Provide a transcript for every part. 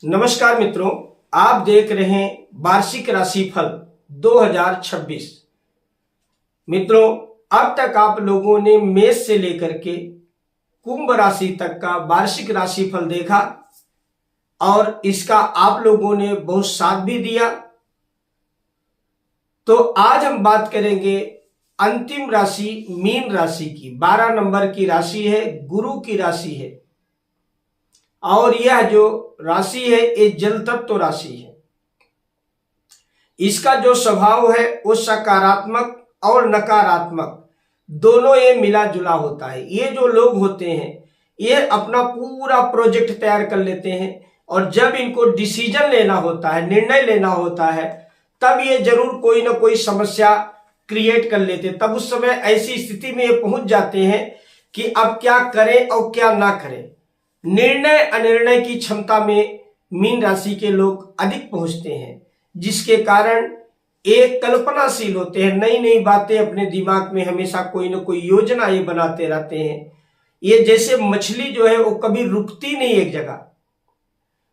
नमस्कार मित्रों, आप देख रहे हैं वार्षिक राशिफल 2026। मित्रों, अब तक आप लोगों ने मेष से लेकर के कुंभ राशि तक का वार्षिक राशिफल देखा और इसका आप लोगों ने बहुत साथ भी दिया। तो आज हम बात करेंगे अंतिम राशि मीन राशि की। 12 नंबर की राशि है, गुरु की राशि है और यह जो राशि है ये जल तत्व राशि है। इसका जो स्वभाव है वो सकारात्मक और नकारात्मक दोनों ये मिला जुला होता है। ये जो लोग होते हैं ये अपना पूरा प्रोजेक्ट तैयार कर लेते हैं और जब इनको डिसीजन लेना होता है, निर्णय लेना होता है, तब ये जरूर कोई ना कोई समस्या क्रिएट कर लेते हैं। तब उस समय ऐसी स्थिति में ये पहुंच जाते हैं कि अब क्या करें और क्या ना करें। निर्णय अनिर्णय की क्षमता में मीन राशि के लोग अधिक पहुंचते हैं, जिसके कारण एक कल्पनाशील होते हैं। नई नई बातें अपने दिमाग में हमेशा कोई ना कोई योजना ये बनाते रहते हैं। ये जैसे मछली जो है वो कभी रुकती नहीं एक जगह,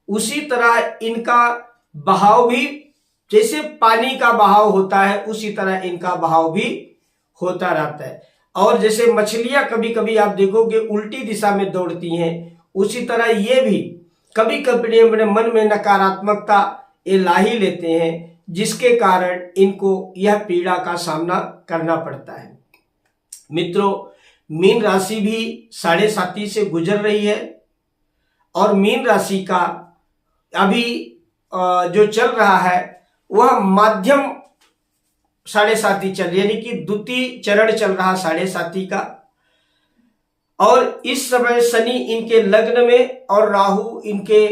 उसी तरह इनका बहाव भी, जैसे पानी का बहाव होता है उसी तरह इनका बहाव भी होता रहता है। और जैसे मछलियां कभी कभी आप देखोगे उल्टी दिशा में दौड़ती हैं, उसी तरह ये भी कभी कभी अपने मन में नकारात्मकता ये ला ही लेते हैं, जिसके कारण इनको यह पीड़ा का सामना करना पड़ता है। मित्रों, मीन राशि भी 7.5 से गुजर रही है और मीन राशि का अभी जो चल रहा है वह माध्यम 7.5 चल, यानी कि द्वितीय चरण चल रहा 7.5 का। और इस समय शनि इनके लग्न में और राहु इनके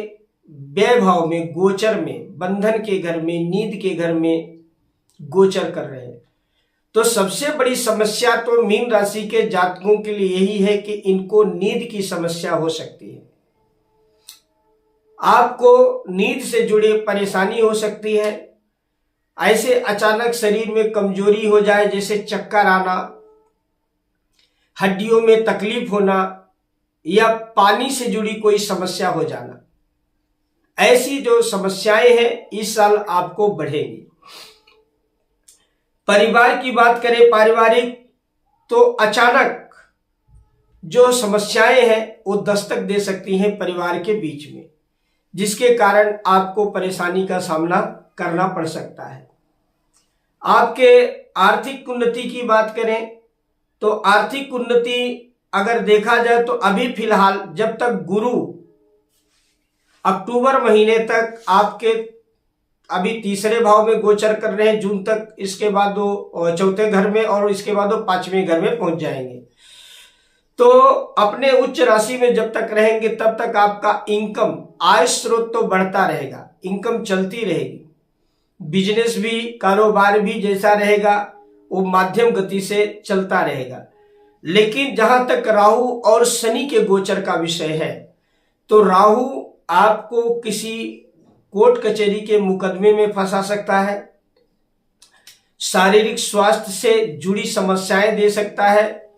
व्यय भाव में, गोचर में, बंधन के घर में, नींद के घर में गोचर कर रहे हैं। तो सबसे बड़ी समस्या तो मीन राशि के जातकों के लिए यही है कि इनको नींद की समस्या हो सकती है। आपको नींद से जुड़ी परेशानी हो सकती है। ऐसे अचानक शरीर में कमजोरी हो जाए, जैसे चक्कर आना, हड्डियों में तकलीफ होना या पानी से जुड़ी कोई समस्या हो जाना, ऐसी जो समस्याएं हैं इस साल आपको बढ़ेगी। परिवार की बात करें, पारिवारिक, तो अचानक जो समस्याएं हैं वो दस्तक दे सकती हैं परिवार के बीच में, जिसके कारण आपको परेशानी का सामना करना पड़ सकता है। आपके आर्थिक उन्नति की बात करें तो आर्थिक उन्नति अगर देखा जाए तो अभी फिलहाल जब तक गुरु अक्टूबर महीने तक आपके अभी तीसरे भाव में गोचर कर रहे हैं, जून तक, इसके बाद वो चौथे घर में और इसके बाद वो 5वें घर में पहुंच जाएंगे। तो अपने उच्च राशि में जब तक रहेंगे तब तक आपका इनकम, आय स्रोत तो बढ़ता रहेगा, इनकम चलती रहेगी। बिजनेस भी, कारोबार भी जैसा रहेगा वो माध्यम गति से चलता रहेगा। लेकिन जहां तक राहु और शनि के गोचर का विषय है, तो राहु आपको किसी कोर्ट कचहरी के मुकदमे में फंसा सकता है, शारीरिक स्वास्थ्य से जुड़ी समस्याएं दे सकता है,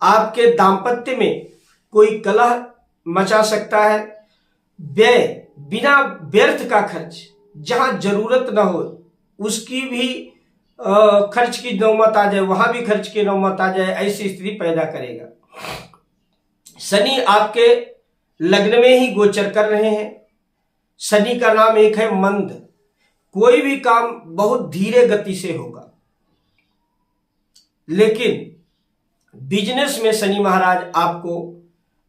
आपके दांपत्य में कोई कलह मचा सकता है, व्यय, बिना व्यर्थ का खर्च, जहां जरूरत न हो उसकी भी खर्च की नौबत आ जाए, वहां भी खर्च की नौबत आ जाए, ऐसी स्थिति पैदा करेगा। शनि आपके लग्न में ही गोचर कर रहे हैं। शनि का नाम एक है मंद। कोई भी काम बहुत धीरे गति से होगा, लेकिन बिजनेस में शनि महाराज आपको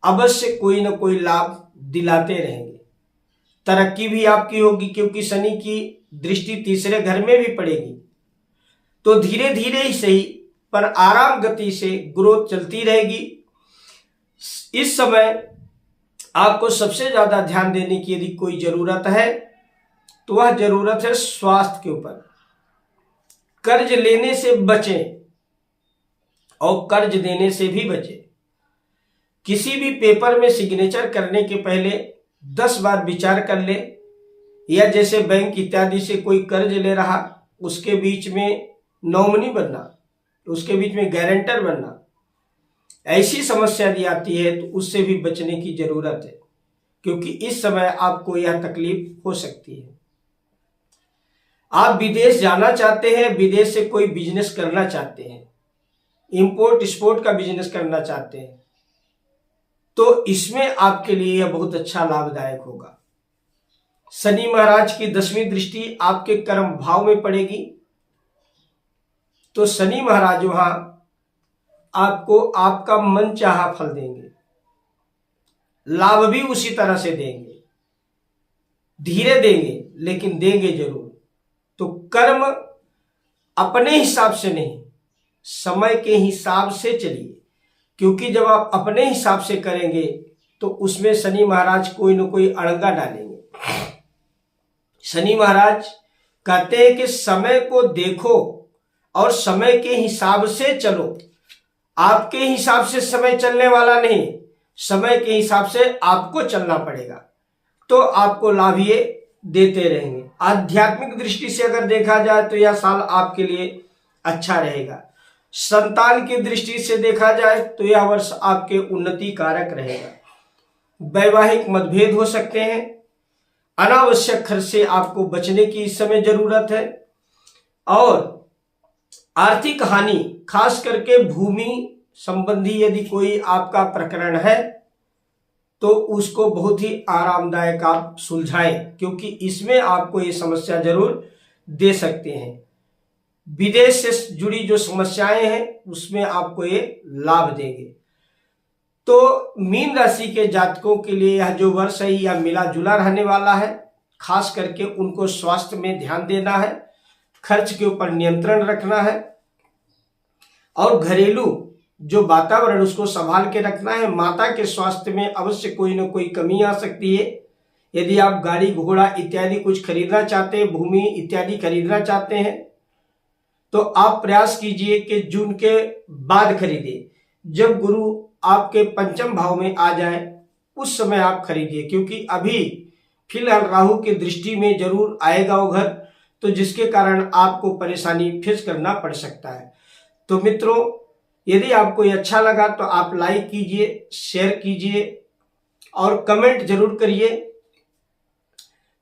अवश्य कोई ना कोई लाभ दिलाते रहेंगे। तरक्की भी आपकी होगी, क्योंकि शनि की दृष्टि तीसरे घर में भी पड़ेगी। तो धीरे धीरे ही सही पर आराम गति से ग्रोथ चलती रहेगी। इस समय आपको सबसे ज्यादा ध्यान देने की यदि कोई जरूरत है तो वह जरूरत है स्वास्थ्य के ऊपर। कर्ज लेने से बचें और कर्ज देने से भी बचें। किसी भी पेपर में सिग्नेचर करने के पहले 10 बार विचार कर ले, या जैसे बैंक इत्यादि से कोई कर्ज ले रहा, उसके बीच में नॉमिनी बनना, उसके बीच में गारंटर बनना, ऐसी समस्या यदि आती है तो उससे भी बचने की जरूरत है। क्योंकि इस समय आपको यह तकलीफ हो सकती है। आप विदेश जाना चाहते हैं, विदेश से कोई बिजनेस करना चाहते हैं, इंपोर्ट एक्सपोर्ट का बिजनेस करना चाहते हैं, तो इसमें आपके लिए यह बहुत अच्छा लाभदायक होगा। शनि महाराज की 10वीं दृष्टि आपके कर्म भाव में पड़ेगी, तो शनि महाराज वहां आपको आपका मन चाहा फल देंगे, लाभ भी उसी तरह से देंगे, धीरे देंगे लेकिन देंगे जरूर। तो कर्म अपने हिसाब से नहीं, समय के हिसाब से चलिए, क्योंकि जब आप अपने हिसाब से करेंगे तो उसमें शनि महाराज कोई न कोई अड़ंगा डालेंगे। शनि महाराज कहते हैं कि समय को देखो और समय के हिसाब से चलो। आपके हिसाब से समय चलने वाला नहीं, समय के हिसाब से आपको चलना पड़ेगा, तो आपको लाभ ये देते रहेंगे। आध्यात्मिक दृष्टि से अगर देखा जाए तो यह साल आपके लिए अच्छा रहेगा। संतान की दृष्टि से देखा जाए तो यह वर्ष आपके उन्नति कारक रहेगा। वैवाहिक मतभेद हो सकते हैं, अनावश्यक खर्च से आपको बचने की इस समय जरूरत है, और आर्थिक हानि खास करके भूमि संबंधी यदि कोई आपका प्रकरण है तो उसको बहुत ही आरामदायक आप सुलझाएं, क्योंकि इसमें आपको ये समस्या जरूर दे सकते हैं। विदेश से जुड़ी जो समस्याएं हैं उसमें आपको ये लाभ देंगे। तो मीन राशि के जातकों के लिए यह जो वर्ष है यह मिला जुला रहने वाला है। खास करके उनको स्वास्थ्य में ध्यान देना है, खर्च के ऊपर नियंत्रण रखना है, और घरेलू जो वातावरण उसको संभाल के रखना है। माता के स्वास्थ्य में अवश्य कोई न कोई कमी आ सकती है। यदि आप गाड़ी घोड़ा इत्यादि कुछ खरीदना चाहते हैं, भूमि इत्यादि खरीदना चाहते हैं, तो आप प्रयास कीजिए कि जून के बाद खरीदिए। जब गुरु आपके पंचम भाव में आ जाए उस समय आप खरीदिए, क्योंकि अभी फिलहाल राहु की दृष्टि में जरूर आएगा वो घर, तो जिसके कारण आपको परेशानी फेस करना पड़ सकता है। तो मित्रों, यदि आपको ये अच्छा लगा तो आप लाइक कीजिए, शेयर कीजिए और कमेंट जरूर करिए।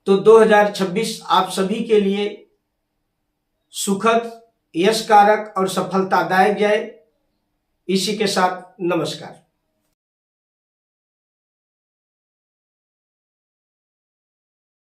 तो 2026 आप सभी के लिए सुखद, यश कारक और सफलतादायक जाए। इसी के साथ नमस्कार।